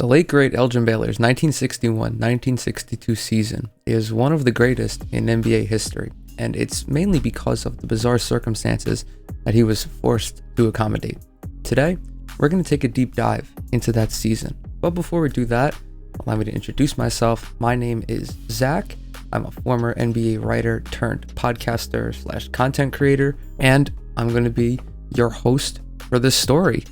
The late great Elgin Baylor's 1961-1962 season is one of the greatest in NBA history, and it's mainly because of the bizarre circumstances that he was forced to accommodate. Today, we're going to take a deep dive into that season. But before we do that, allow me to introduce myself. My name is Zach. I'm a former NBA writer turned podcaster / content creator, and I'm going to be your host for this story.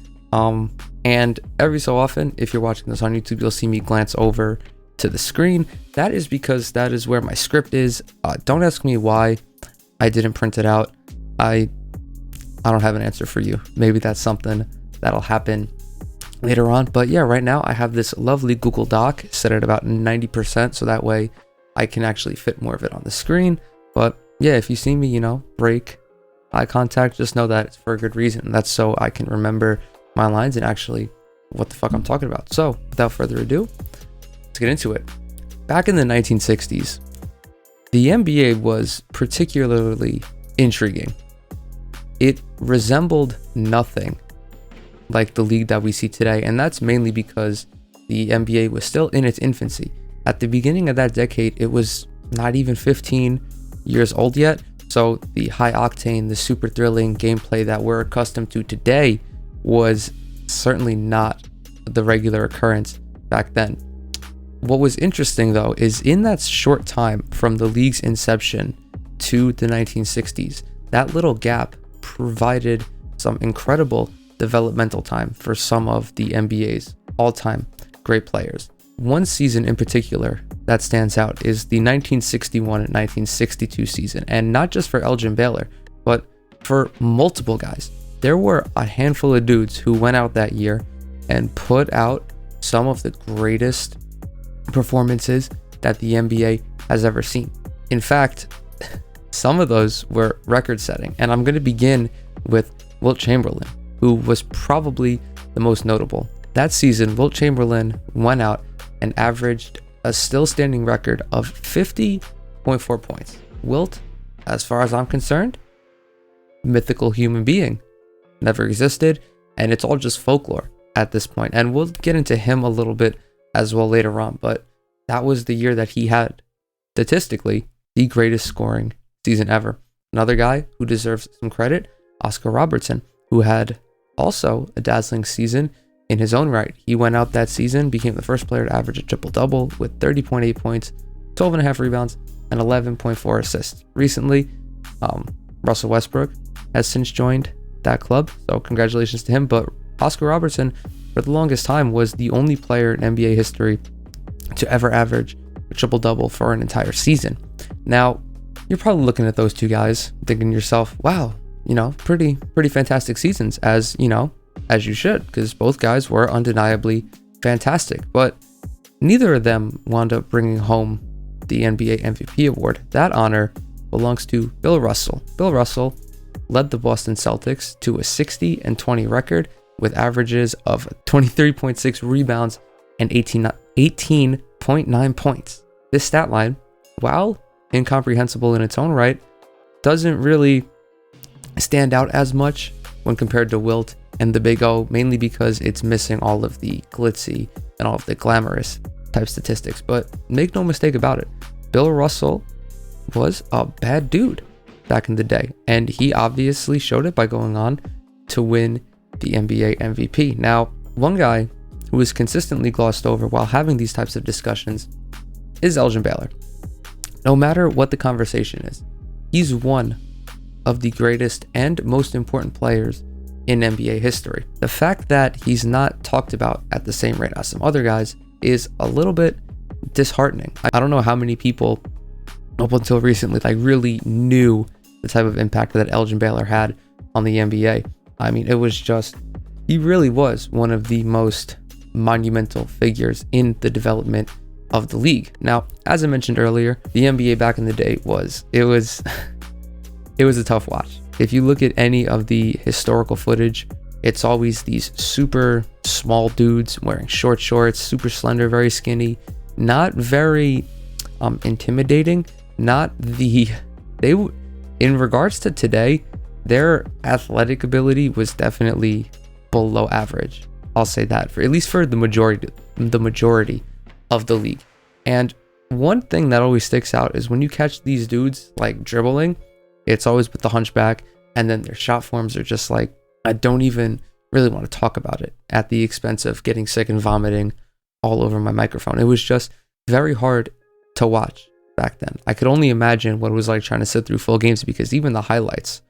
And every so often, if you're watching this on YouTube, you'll see me glance over to the screen. That is because that is where my script is. Don't ask me why I didn't print it out. I don't have an answer for you. Maybe that's something that'll happen later on. But yeah, right now I have this lovely Google Doc set at about 90%, so that way I can actually fit more of it on the screen. But yeah, if you see me, break eye contact, just know that it's for a good reason. That's so I can remember my lines and actually what the fuck I'm talking about. So without further ado, let's get into it. Back in the 1960s, the NBA was particularly intriguing. It resembled nothing like the league that we see today, and that's mainly because the NBA was still in its infancy. At the beginning of that decade, it was not even 15 years old yet, so the high octane, the super thrilling gameplay that we're accustomed to today was certainly not the regular occurrence back then. What was interesting though is in that short time from the league's inception to the 1960s, that little gap provided some incredible developmental time for some of the NBA's all-time great players. One season in particular that stands out is the 1961 and 1962 season, and not just for Elgin Baylor, but for multiple guys. There were a handful of dudes who went out that year and put out some of the greatest performances that the NBA has ever seen. In fact, some of those were record-setting, and I'm going to begin with Wilt Chamberlain, who was probably the most notable. That season, Wilt Chamberlain went out and averaged a still standing record of 50.4 points. Wilt, as far as I'm concerned, mythical human being. Never existed, and it's all just folklore at this point. And we'll get into him a little bit as well later on, but that was the year that he had, statistically, the greatest scoring season ever. Another guy who deserves some credit, Oscar Robertson, who had also a dazzling season in his own right. He went out that season, became the first player to average a triple-double with 30.8 points, 12.5 rebounds, and 11.4 assists. Recently, Russell Westbrook has since joined that club, so congratulations to him. But Oscar Robertson, for the longest time, was the only player in NBA history to ever average a triple-double for an entire season. Now, you're probably looking at those two guys, thinking to yourself, wow, pretty fantastic seasons, as you should, because both guys were undeniably fantastic. But neither of them wound up bringing home the NBA MVP award. That honor belongs to Bill Russell. Bill Russell led the Boston Celtics to a 60-20 record with averages of 23.6 rebounds and 18.9 points. This stat line, while incomprehensible in its own right, doesn't really stand out as much when compared to Wilt and the Big O, mainly because it's missing all of the glitzy and all of the glamorous type statistics. But make no mistake about it, Bill Russell was a bad dude back in the day, and he obviously showed it by going on to win the NBA MVP. Now, one guy who is consistently glossed over while having these types of discussions is Elgin Baylor. No matter what the conversation is, he's one of the greatest and most important players in NBA history. The fact that he's not talked about at the same rate as some other guys is a little bit disheartening. I don't know how many people up until recently really knew the type of impact that Elgin Baylor had on the NBA. I mean, it was just, he really was one of the most monumental figures in the development of the league. Now, as I mentioned earlier, the NBA back in the day was a tough watch. If you look at any of the historical footage, it's always these super small dudes wearing short shorts, super slender, very skinny, not very intimidating. In regards to today, their athletic ability was definitely below average. I'll say that, for at least for the majority of the league. And one thing that always sticks out is when you catch these dudes like dribbling, it's always with the hunchback, and then their shot forms are just like, I don't even really want to talk about it at the expense of getting sick and vomiting all over my microphone. It was just very hard to watch back then. I could only imagine what it was like trying to sit through full games, because even the highlights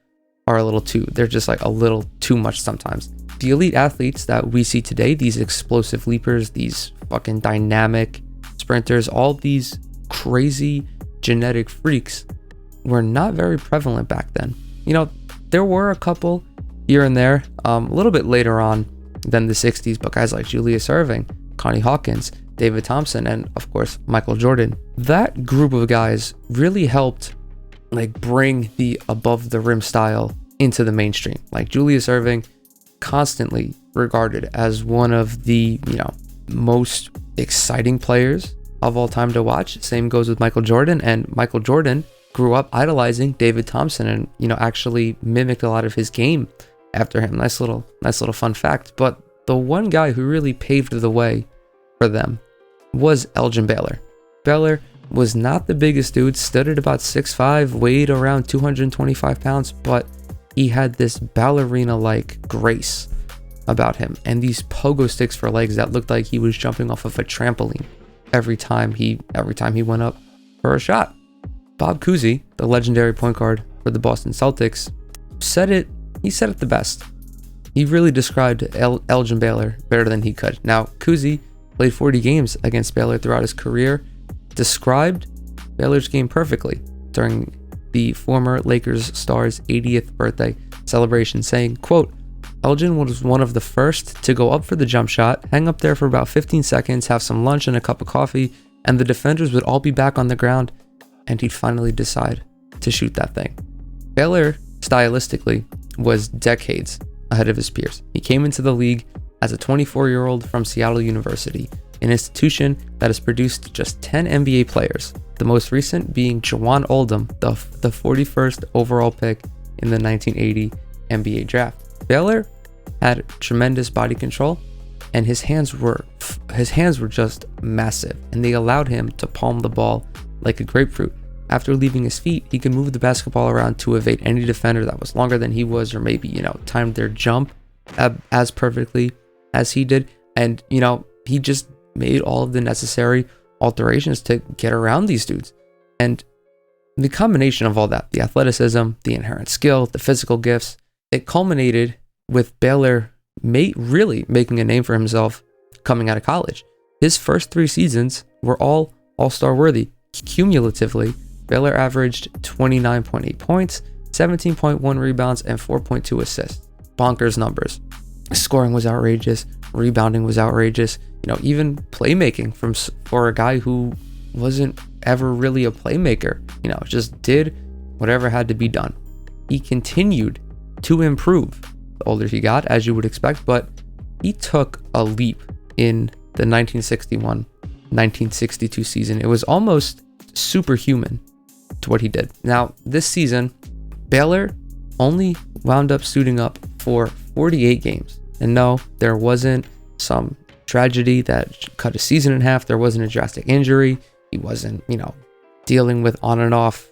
are they're just like a little too much sometimes. The elite athletes that we see today, these explosive leapers, these fucking dynamic sprinters, all these crazy genetic freaks were not very prevalent back then. You know, there were a couple here and there, a little bit later on than the 60s, but guys like Julius Erving, Connie Hawkins, David Thompson, and of course Michael Jordan. That group of guys really helped like bring the above the rim style into the mainstream. Like Julius Erving, constantly regarded as one of the, most exciting players of all time to watch. Same goes with Michael Jordan, and Michael Jordan grew up idolizing David Thompson and, actually mimicked a lot of his game after him. Nice little fun fact. But the one guy who really paved the way for them was Elgin Baylor. Baylor was not the biggest dude, stood at about 6'5", weighed around 225 pounds, but he had this ballerina-like grace about him and these pogo sticks for legs that looked like he was jumping off of a trampoline every time he went up for a shot. Bob Cousy, the legendary point guard for the Boston Celtics, said it the best. He really described Elgin Baylor better than he could. Now, Cousy played 40 games against Baylor throughout his career, described Baylor's game perfectly during the former Lakers star's 80th birthday celebration, saying, quote, Elgin was one of the first to go up for the jump shot, hang up there for about 15 seconds, have some lunch and a cup of coffee, and the defenders would all be back on the ground, and he'd finally decide to shoot that thing. Baylor, stylistically, was decades ahead of his peers. He came into the league as a 24-year-old from Seattle University, an institution that has produced just 10 NBA players, the most recent being Jawan Oldham, the 41st overall pick in the 1980 NBA draft. Baylor had tremendous body control, and his hands were just massive, and they allowed him to palm the ball like a grapefruit. After leaving his feet, he could move the basketball around to evade any defender that was longer than he was, or maybe, timed their jump as perfectly as he did. And, he just made all of the necessary alterations to get around these dudes. And the combination of all that, the athleticism, the inherent skill, the physical gifts, it culminated with Baylor really making a name for himself coming out of college. His first 3 seasons were all all-star worthy. Cumulatively, Baylor averaged 29.8 points, 17.1 rebounds, and 4.2 assists. Bonkers numbers. Scoring was outrageous. Rebounding was outrageous. Even playmaking for a guy who wasn't ever really a playmaker, just did whatever had to be done. He continued to improve the older he got, as you would expect, but he took a leap in the 1961-1962 season. It was almost superhuman to what he did. Now, this season, Baylor only wound up suiting up for 48 games. And no, there wasn't some tragedy that cut a season in half. There wasn't a drastic injury. He wasn't, dealing with on and off,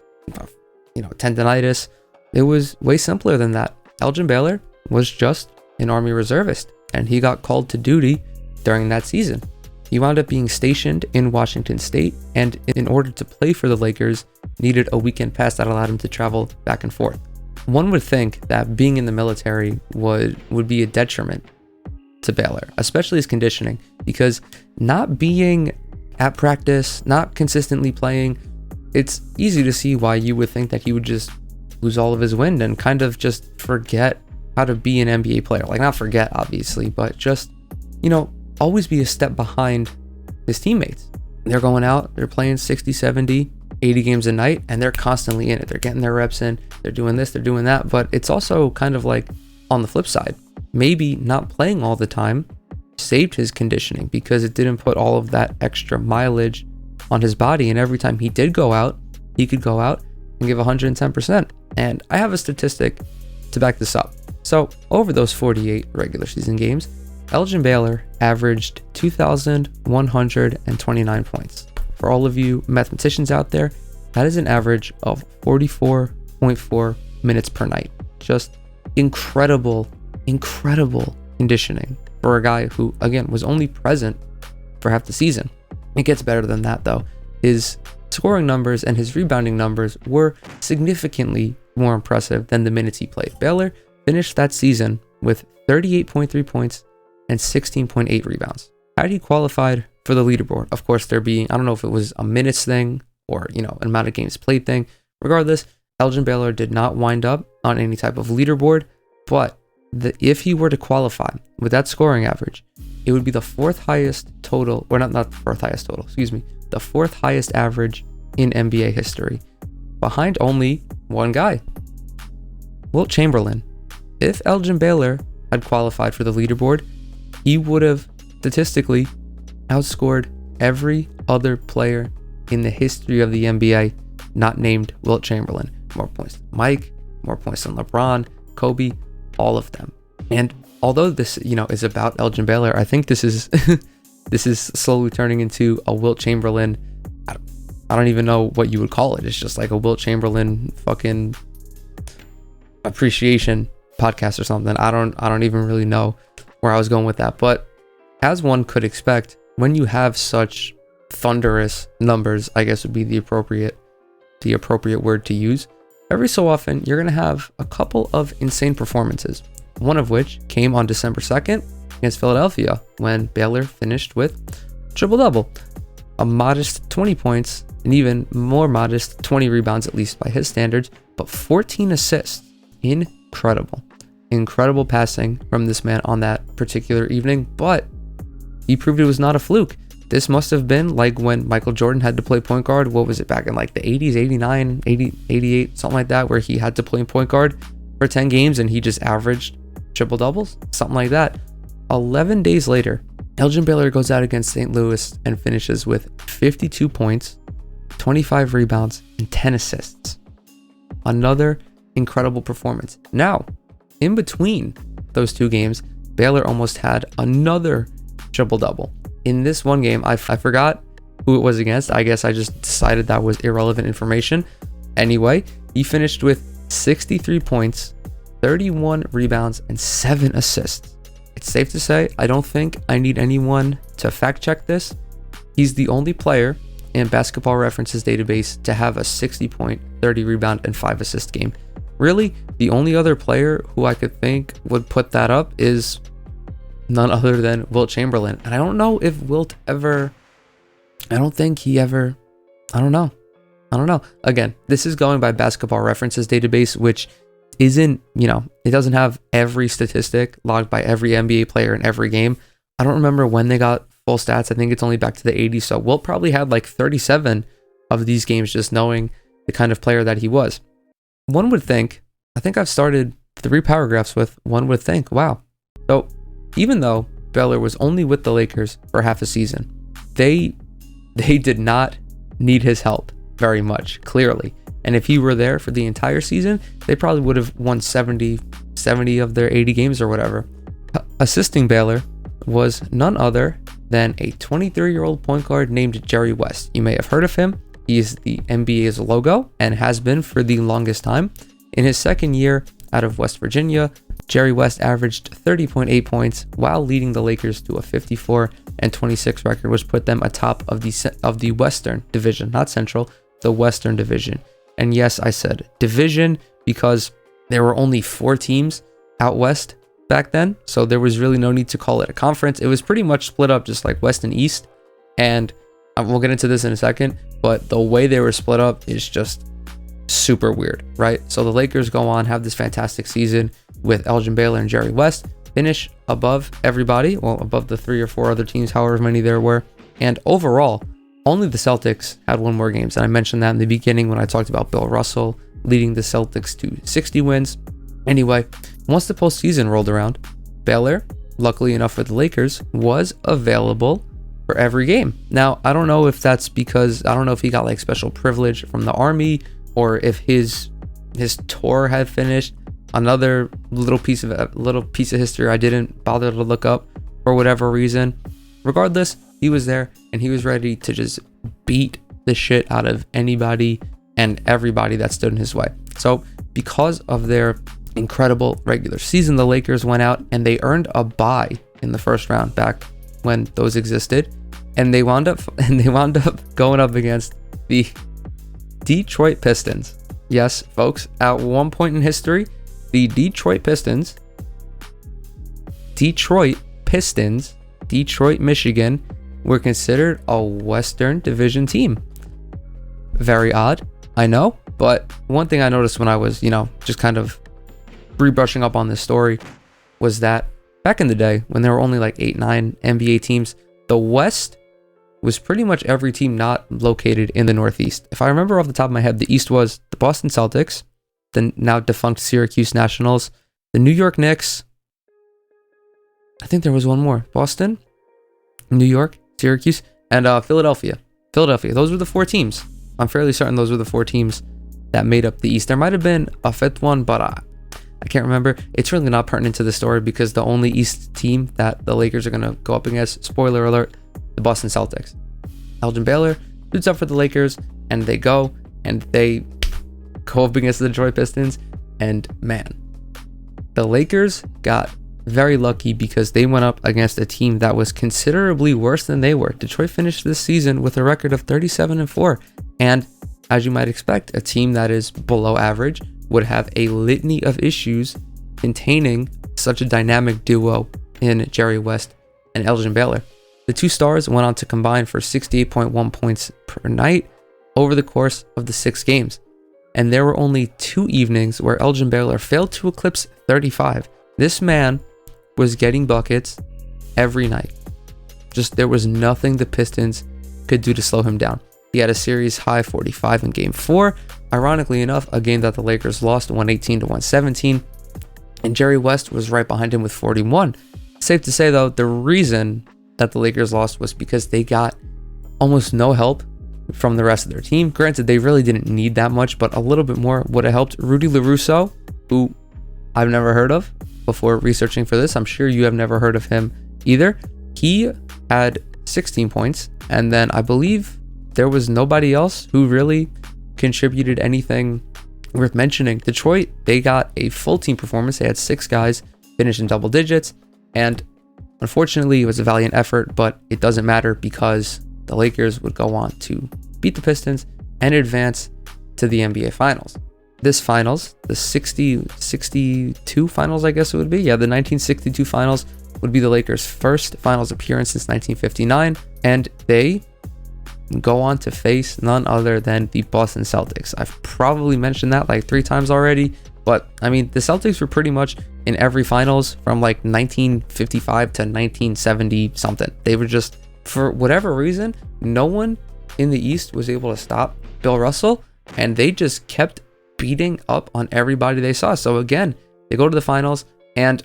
tendonitis. It was way simpler than that. Elgin Baylor was just an Army reservist, and he got called to duty during that season. He wound up being stationed in Washington State, and in order to play for the Lakers, needed a weekend pass that allowed him to travel back and forth. One would think that being in the military would be a detriment to Baylor, especially his conditioning, because not being at practice, not consistently playing, it's easy to see why you would think that he would just lose all of his wind and kind of just forget how to be an NBA player. Like, not forget, obviously, but just, always be a step behind his teammates. They're going out, they're playing 60, 70, 80 games a night, and they're constantly in it. They're getting their reps in, they're doing this, they're doing that, but it's also kind of like on the flip side. Maybe not playing all the time saved his conditioning because it didn't put all of that extra mileage on his body, and every time he did go out, he could go out and give 110%. And I have a statistic to back this up. So over those 48 regular season games, Elgin Baylor averaged 2,129 points. For all of you mathematicians out there, that is an average of 44.4 minutes per night. Just incredible conditioning for a guy who, again, was only present for half the season. It gets better than that, though. His scoring numbers and his rebounding numbers were significantly more impressive than the minutes he played. Baylor finished that season with 38.3 points and 16.8 rebounds. Had he qualified for the leaderboard? Of course, there being, I don't know if it was a minutes thing or, an amount of games played thing. Regardless, Elgin Baylor did not wind up on any type of leaderboard, but if he were to qualify with that scoring average, it would be the fourth highest total, or not the fourth highest total, the fourth highest average in NBA history, behind only one guy, Wilt Chamberlain. If Elgin Baylor had qualified for the leaderboard, he would have statistically outscored every other player in the history of the NBA not named Wilt Chamberlain. More points than Mike, more points than LeBron, Kobe, all of them. And although this, is about Elgin Baylor, I think this is this is slowly turning into a Wilt Chamberlain. I don't even know what you would call it. It's just like a Wilt Chamberlain fucking appreciation podcast or something. I don't even really know where I was going with that. But as one could expect, when you have such thunderous numbers, I guess would be the appropriate word to use. Every so often, you're going to have a couple of insane performances, one of which came on December 2nd against Philadelphia when Baylor finished with triple-double, a modest 20 points, an even more modest 20 rebounds, at least by his standards, but 14 assists. Incredible passing from this man on that particular evening, but he proved it was not a fluke. This must have been like when Michael Jordan had to play point guard. What was it, back in like the 80s, 89, 80, 88, something like that, where he had to play point guard for 10 games and he just averaged triple doubles, something like that. 11 days later, Elgin Baylor goes out against St. Louis and finishes with 52 points, 25 rebounds, and 10 assists. Another incredible performance. Now, in between those two games, Baylor almost had another triple-double. In this one game, I forgot who it was against. I guess I just decided that was irrelevant information. Anyway, he finished with 63 points, 31 rebounds, and 7 assists. It's safe to say, I don't think I need anyone to fact check this. He's the only player in Basketball Reference's database to have a 60-point, 30 rebound, and 5 assist game. Really, the only other player who I could think would put that up is none other than Wilt Chamberlain. And I don't know if Wilt ever, I don't know. Again, this is going by Basketball Reference's database, which isn't, it doesn't have every statistic logged by every NBA player in every game. I don't remember when they got full stats. I think it's only back to the 80s. So Wilt probably had like 37 of these games, just knowing the kind of player that he was. One would think, I think I've started 3 paragraphs with one would think, wow. So even though Baylor was only with the Lakers for half a season, they did not need his help very much, clearly. And if he were there for the entire season, they probably would have won 70 of their 80 games or whatever. Assisting Baylor was none other than a 23-year-old point guard named Jerry West. You may have heard of him. He is the NBA's logo and has been for the longest time. In his second year out of West Virginia, Jerry West averaged 30.8 points while leading the Lakers to a 54-26 record, which put them atop of the Western Division, not Central, the Western Division. And yes, I said division because there were only 4 teams out west back then, so there was really no need to call it a conference. It was pretty much split up just like West and East, and we'll get into this in a second, but the way they were split up is just super weird, right? So the Lakers go on, have this fantastic season with Elgin Baylor and Jerry West, finish above everybody, well, above the 3 or 4 other teams, however many there were, and overall, only the Celtics had won more games. And I mentioned that in the beginning when I talked about Bill Russell leading the Celtics to 60 wins. Anyway, once the postseason rolled around, Baylor, luckily enough for the Lakers, was available for every game. Now, I don't know if that's because, I don't know if he got like special privilege from the Army or if his tour had finished. Another little piece of history I didn't bother to look up. for whatever reason. Regardless, he was there and he was ready to just beat the shit out of anybody and everybody that stood in his way. So because of their incredible regular season, the Lakers went out and they earned a bye in the first round back when those existed, and they wound up going up against the Detroit Pistons. Yes, folks, at one point in history, the Detroit Pistons, Detroit, Michigan, were considered a Western Division team. Very odd, I know, but one thing I noticed when I was, just kind of rebrushing up on this story was that back in the day when there were only like 8-9 NBA teams, the West was pretty much every team not located in the Northeast. If I remember off the top of my head, the East was the Boston Celtics, the now defunct Syracuse Nationals, the New York Knicks. I think there was one more. Boston, New York, Syracuse, and Philadelphia. Those were the four teams. I'm fairly certain those were the four teams that made up the East. There might have been a fifth one, but I can't remember. It's really not pertinent to the story because the only East team that the Lakers are going to go up against, spoiler alert, the Boston Celtics. Elgin Baylor suits up for the Lakers, and they go up against the Detroit Pistons, and man, the Lakers got very lucky because they went up against a team that was considerably worse than they were. Detroit finished this season with a record of 37-4, and as you might expect, a team that is below average would have a litany of issues containing such a dynamic duo in Jerry West and Elgin Baylor. The two stars went on to combine for 68.1 points per night over the course of the 6 games. And there were only 2 evenings where Elgin Baylor failed to eclipse 35. This man was getting buckets every night. There was nothing the Pistons could do to slow him down. He had a series high 45 in game 4. Ironically enough, a game that the Lakers lost 118-117. And Jerry West was right behind him with 41. Safe to say though, the reason that the Lakers lost was because they got almost no help from the rest of their team. Granted, they really didn't need that much, but a little bit more would have helped. Rudy LaRusso, who I've never heard of before researching for this. I'm sure you have never heard of him either. He had 16 points, and then I believe there was nobody else who really contributed anything worth mentioning. Detroit, they got a full team performance. They had 6 guys finish in double digits, and unfortunately, it was a valiant effort, but it doesn't matter because the Lakers would go on to beat the Pistons and advance to the NBA Finals. This finals, the 62 finals, I guess it would be. Yeah, the 1962 finals would be the Lakers' first finals appearance since 1959, and they go on to face none other than the Boston Celtics. I've probably mentioned that like 3 times already, but I mean, the Celtics were pretty much in every finals from like 1955 to 1970 something. They were just, for whatever reason, no one in the East was able to stop Bill Russell, and they just kept beating up on everybody they saw. So again, they go to the finals, and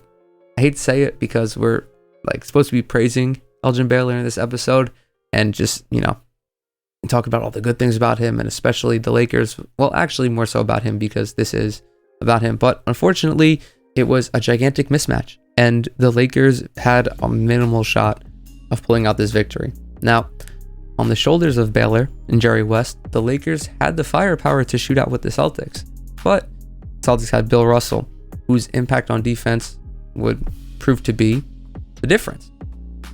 I hate to say it because we're like supposed to be praising Elgin Baylor in this episode and just, talk about all the good things about him, and especially the Lakers. Well, actually more so about him because this is about him. But unfortunately, it was a gigantic mismatch, and the Lakers had a minimal shot of pulling out this victory. Now, on the shoulders of Baylor and Jerry West, the Lakers had the firepower to shoot out with the Celtics, but the Celtics had Bill Russell, whose impact on defense would prove to be the difference.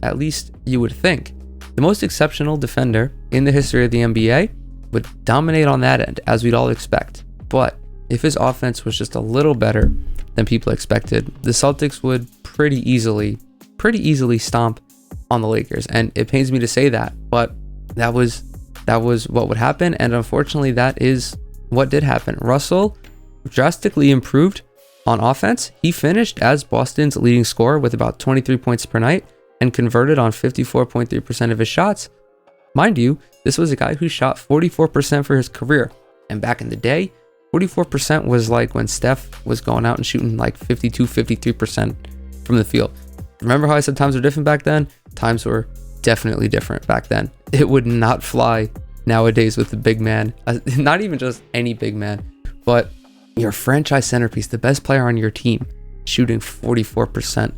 At least you would think. The most exceptional defender in the history of the NBA would dominate on that end, as we'd all expect. But if his offense was just a little better than people expected, the Celtics would pretty easily stomp on the Lakers. And it pains me to say that, but that was what would happen. And unfortunately, that is what did happen. Russell drastically improved on offense. He finished as Boston's leading scorer with about 23 points per night and converted on 54.3% of his shots. Mind you, this was a guy who shot 44% for his career. And back in the day, 44% was like when Steph was going out and shooting like 53% from the field. Remember how I said times were different back then? Times were definitely different back then. It would not fly nowadays with the big man, not even just any big man, but your franchise centerpiece, the best player on your team, shooting 44%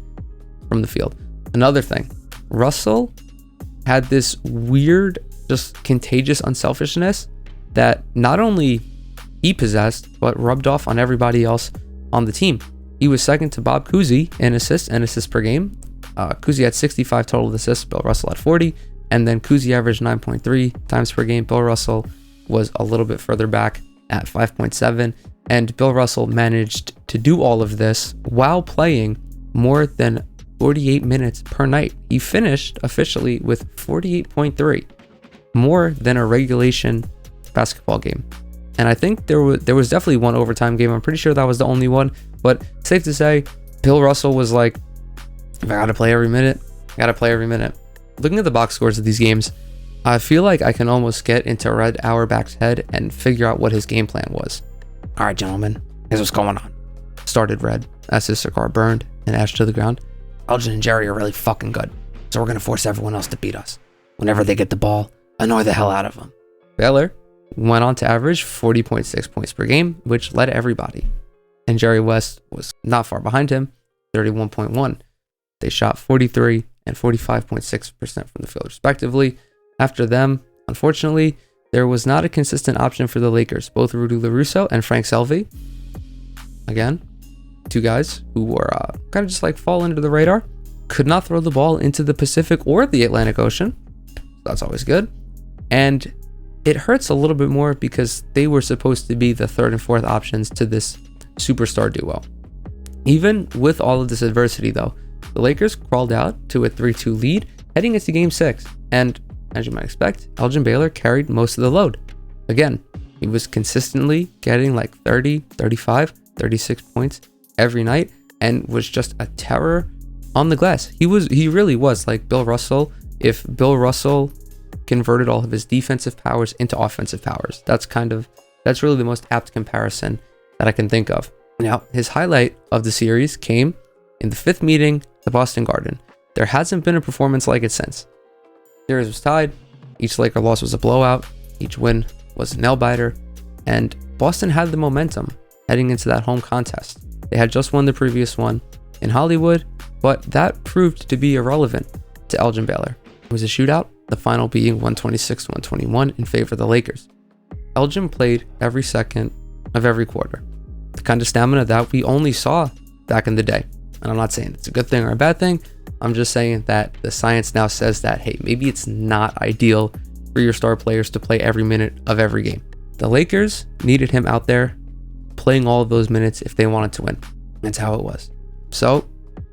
from the field. Another thing, Russell had this weird, just contagious unselfishness that not only he possessed, but rubbed off on everybody else on the team. He was second to Bob Cousy in assists and assists per game. Cousy had 65 total assists, Bill Russell had 40, and then Cousy averaged 9.3 times per game. Bill Russell was a little bit further back at 5.7, and Bill Russell managed to do all of this while playing more than 48 minutes per night. He finished officially with 48.3, more than a regulation basketball game. And I think there was definitely one overtime game. I'm pretty sure that was the only one, but safe to say, Bill Russell was like, if I gotta play every minute, I gotta play every minute. Looking at the box scores of these games, I feel like I can almost get into Red Auerbach's head and figure out what his game plan was. All right, gentlemen, here's what's going on. Started Red as his cigar burned and ashed to the ground. Elgin and Jerry are really fucking good, so we're gonna force everyone else to beat us. Whenever they get the ball, annoy the hell out of them. Baylor went on to average 40.6 points per game, which led everybody. And Jerry West was not far behind him, 31.1. They shot 43 and 45.6% from the field, respectively. After them, unfortunately, there was not a consistent option for the Lakers. Both Rudy LaRusso and Frank Selvey, again, two guys who were kind of just like fall under the radar, could not throw the ball into the Pacific or the Atlantic Ocean. So that's always good. And it hurts a little bit more because they were supposed to be the third and fourth options to this superstar duo. Even with all of this adversity, though, the Lakers crawled out to a 3-2 lead heading into Game 6. And as you might expect, Elgin Baylor carried most of the load. Again, he was consistently getting like 30, 35, 36 points every night and was just a terror on the glass. He really was like Bill Russell. If Bill Russell converted all of his defensive powers into offensive powers, that's really the most apt comparison that I can think of. Now, his highlight of the series came in the fifth meeting, the Boston Garden. There hasn't been a performance like it since. The series was tied. Each Laker loss was a blowout. Each win was a nail-biter. And Boston had the momentum heading into that home contest. They had just won the previous one in Hollywood, but that proved to be irrelevant to Elgin Baylor. It was a shootout, the final being 126-121 in favor of the Lakers. Elgin played every second of every quarter. The kind of stamina that we only saw back in the day. And I'm not saying it's a good thing or a bad thing. I'm just saying that the science now says that, hey, maybe it's not ideal for your star players to play every minute of every game. The Lakers needed him out there playing all of those minutes if they wanted to win. That's how it was. So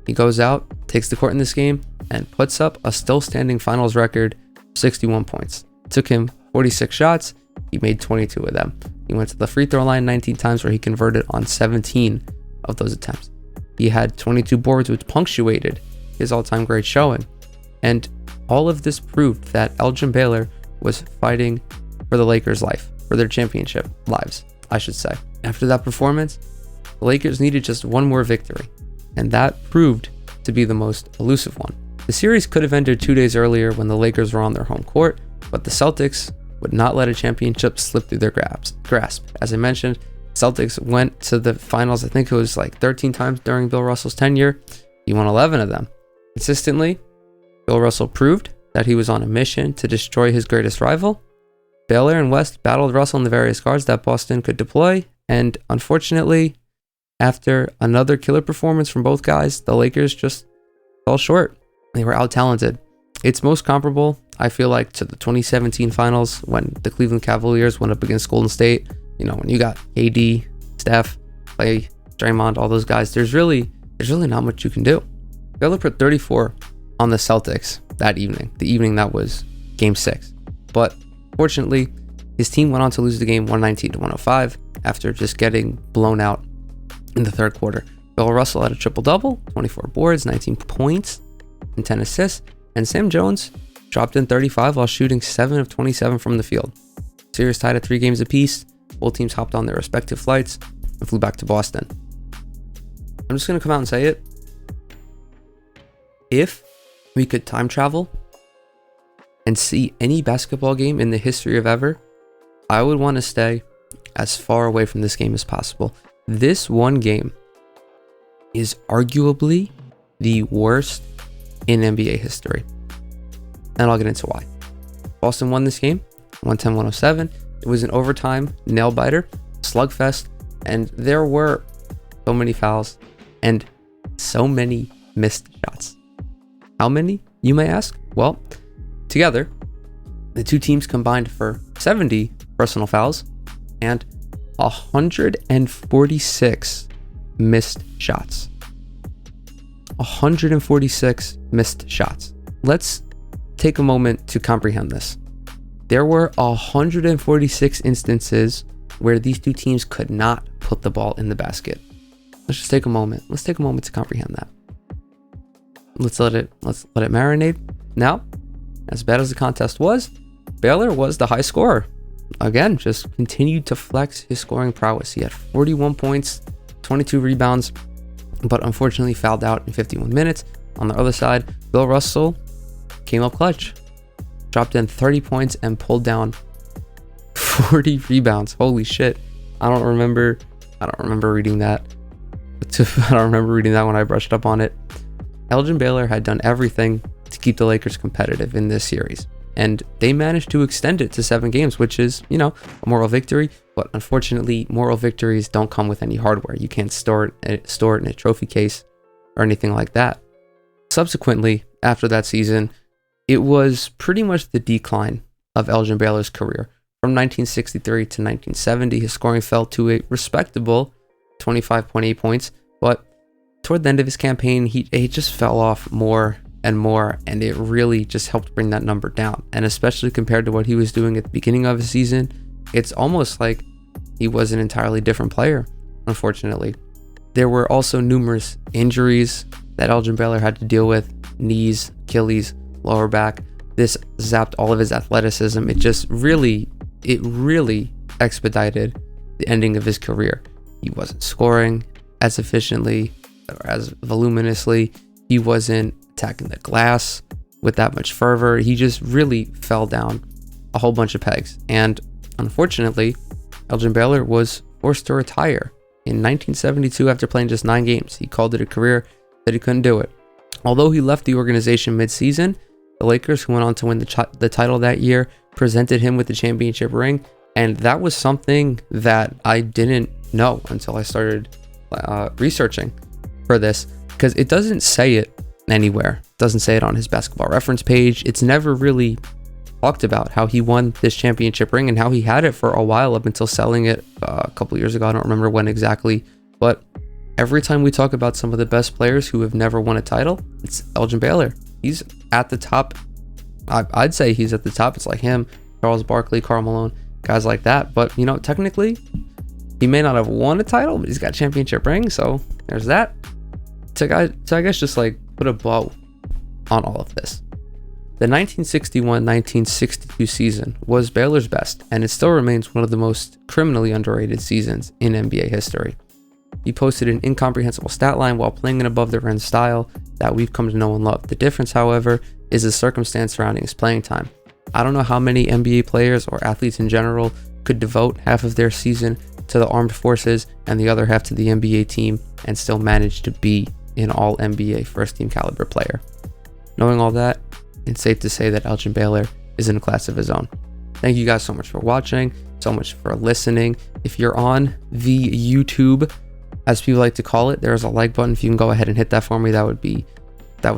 he goes out, takes the court in this game, and puts up a still standing finals record, 61 points. It took him 46 shots. He made 22 of them. He went to the free throw line 19 times where he converted on 17 of those attempts. He had 22 boards, which punctuated his all-time great showing. And all of this proved that Elgin Baylor was fighting for the Lakers' life, for their championship lives, I should say. After that performance, the Lakers needed just one more victory, and that proved to be the most elusive one. The series could have ended 2 days earlier when the Lakers were on their home court, but the Celtics would not let a championship slip through their grasp. As I mentioned, Celtics went to the finals, I think it was like 13 times during Bill Russell's tenure. He won 11 of them. Consistently, Bill Russell proved that he was on a mission to destroy his greatest rival. Baylor and West battled Russell in the various guards that Boston could deploy, and unfortunately, after another killer performance from both guys, the Lakers just fell short. They were out-talented. It's most comparable, I feel like, to the 2017 finals when the Cleveland Cavaliers went up against Golden State. You know, when you got AD, Steph, Clay, Draymond, all those guys, there's really not much you can do. Baylor put 34 on the Celtics that evening, the evening that was Game 6. But fortunately, his team went on to lose the game 119-105 after just getting blown out in the third quarter. Bill Russell had a triple-double, 24 boards, 19 points, and 10 assists, and Sam Jones dropped in 35 while shooting 7 of 27 from the field. Series tied at 3 games apiece. Both teams hopped on their respective flights and flew back to Boston. I'm just going to come out and say it. If we could time travel and see any basketball game in the history of ever, I would want to stay as far away from this game as possible. This one game is arguably the worst in NBA history. And I'll get into why. Boston won this game, 110-107. It was an overtime nail-biter, slugfest, and there were so many fouls and so many missed shots. How many, you may ask? Well, together, the two teams combined for 70 personal fouls and 146 missed shots. 146 missed shots. Let's take a moment to comprehend this. There were 146 instances where these two teams could not put the ball in the basket. Let's just take a moment. Let's take a moment to comprehend that. Let's let it marinate. Now, as bad as the contest was, Baylor was the high scorer. Again, just continued to flex his scoring prowess. He had 41 points, 22 rebounds, but unfortunately fouled out in 51 minutes. On the other side, Bill Russell came up clutch, dropped in 30 points and pulled down 40 rebounds. Holy shit. I don't remember reading that. I don't remember reading that when I brushed up on it. Elgin Baylor had done everything to keep the Lakers competitive in this series, and they managed to extend it to 7 games, which is, a moral victory. But unfortunately, moral victories don't come with any hardware. You can't store it in a trophy case or anything like that. Subsequently, after that season, it was pretty much the decline of Elgin Baylor's career. From 1963 to 1970, his scoring fell to a respectable 25.8 points, but toward the end of his campaign, he just fell off more and more, and it really just helped bring that number down. And especially compared to what he was doing at the beginning of the season, it's almost like he was an entirely different player, unfortunately. There were also numerous injuries that Elgin Baylor had to deal with: knees, Achilles, lower back. This zapped all of his athleticism. It really expedited the ending of his career. He wasn't scoring as efficiently or as voluminously. He wasn't attacking the glass with that much fervor. He just really fell down a whole bunch of pegs. And unfortunately, Elgin Baylor was forced to retire in 1972 after playing just 9 games. He called it a career, that he couldn't do it. Although he left the organization mid-season, the Lakers, who went on to win the title that year, presented him with the championship ring. And that was something that I didn't know until I started researching for this, because it doesn't say it anywhere. It doesn't say it on his basketball reference page. It's never really talked about how he won this championship ring and how he had it for a while up until selling it a couple years ago. I don't remember when exactly, but every time we talk about some of the best players who have never won a title, it's Elgin Baylor. He's at the top. I'd say he's at the top. It's like him, Charles Barkley, Karl Malone, guys like that. But, technically, he may not have won a title, but he's got championship rings. So there's that. To I guess just like put a bow on all of this. The 1961-1962 season was Baylor's best, and it still remains one of the most criminally underrated seasons in NBA history. He posted an incomprehensible stat line while playing an above-the-rim style that we've come to know and love. The difference, however, is the circumstance surrounding his playing time. I don't know how many NBA players or athletes in general could devote half of their season to the armed forces and the other half to the NBA team and still manage to be an all-NBA first-team caliber player. Knowing all that, it's safe to say that Elgin Baylor is in a class of his own. Thank you guys so much for watching, so much for listening. If you're on the YouTube, as people like to call it, there's a like button. If you can go ahead and hit that for me, that would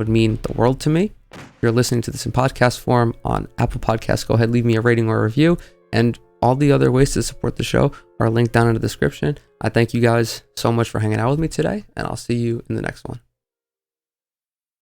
mean the world to me. If you're listening to this in podcast form on Apple Podcasts, go ahead, leave me a rating or a review, and all the other ways to support the show are linked down in the description. I thank you guys so much for hanging out with me today, and I'll see you in the next one.